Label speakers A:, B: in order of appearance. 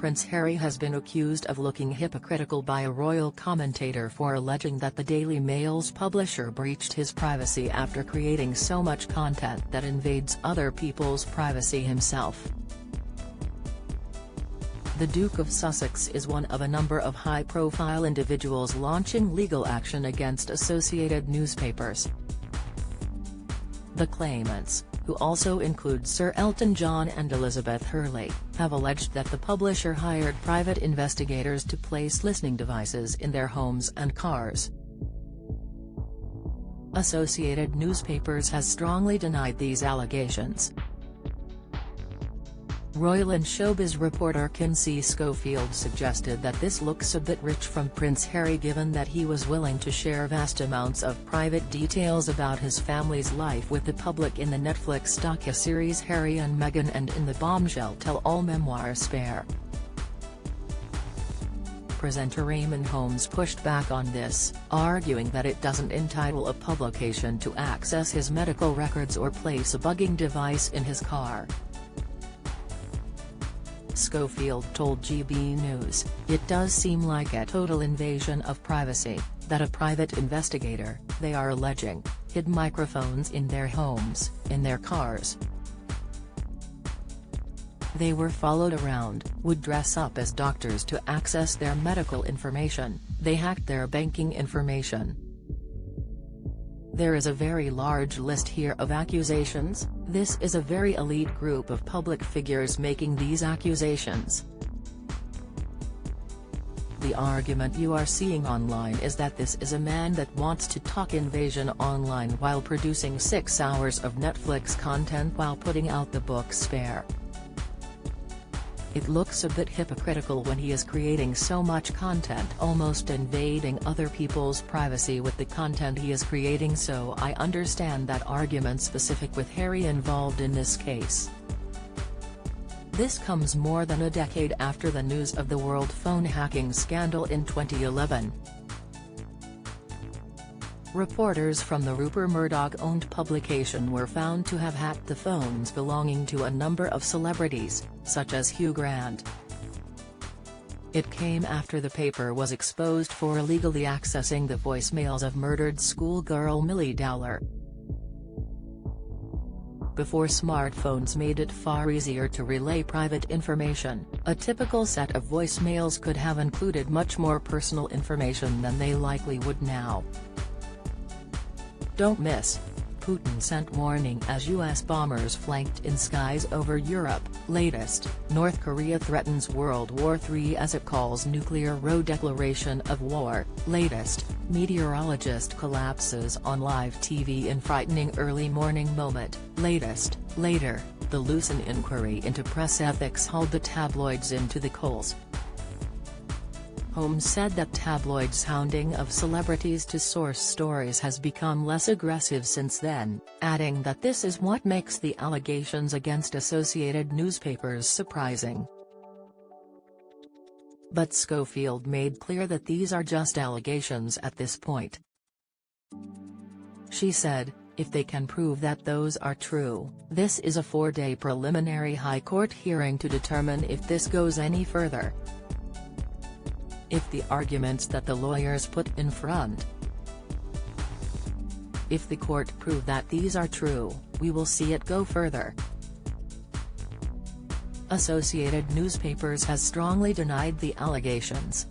A: Prince Harry has been accused of looking hypocritical by a royal commentator for alleging that the Daily Mail's publisher breached his privacy after creating so much content that invades other people's privacy himself. The Duke of Sussex is one of a number of high-profile individuals launching legal action against associated newspapers. The claimants, who also include Sir Elton John and Elizabeth Hurley, have alleged that the publisher hired private investigators to place listening devices in their homes and cars. Associated Newspapers has strongly denied these allegations. Royal and showbiz reporter Kinsey Schofield suggested that this looks a bit rich from Prince Harry given that he was willing to share vast amounts of private details about his family's life with the public in the Netflix docuseries Harry and Meghan and in the bombshell tell-all memoir Spare. Presenter Raymond Holmes pushed back on this, arguing that it doesn't entitle a publication to access his medical records or place a bugging device in his car. Schofield told GB News, "It does seem like a total invasion of privacy, that a private investigator, they are alleging, hid microphones in their homes, in their cars. They were followed around, would dress up as doctors to access their medical information, they hacked their banking information. There is a very large list here of accusations. This is a very elite group of public figures making these accusations. The argument you are seeing online is that this is a man that wants to talk invasion online while producing 6 hours of Netflix content while putting out the book Spare. It looks a bit hypocritical when he is creating so much content almost invading other people's privacy with the content he is creating, so I understand that argument specific with Harry involved in this case. This comes more than a decade after the news of the world phone hacking scandal in 2011. Reporters from the Rupert Murdoch-owned publication were found to have hacked the phones belonging to a number of celebrities, such as Hugh Grant. It came after the paper was exposed for illegally accessing the voicemails of murdered schoolgirl Millie Dowler. Before smartphones made it far easier to relay private information, a typical set of voicemails could have included much more personal information than they likely would now. Don't miss. Putin sent warning as U.S. bombers flanked in skies over Europe. Latest, North Korea threatens World War III as it calls nuclear row declaration of war. Latest, meteorologist collapses on live TV in frightening early morning moment. Latest, later, the Lucen inquiry into press ethics hauled the tabloids into the coals. Holmes said that tabloids' hounding of celebrities to source stories has become less aggressive since then, adding that this is what makes the allegations against Associated Newspapers surprising. But Schofield made clear that these are just allegations at this point. She said, if they can prove that those are true, this is a 4-day preliminary High Court hearing to determine if this goes any further. If the arguments that the lawyers put in front. If the court prove that these are true, we will see it go further. Associated Newspapers has strongly denied the allegations.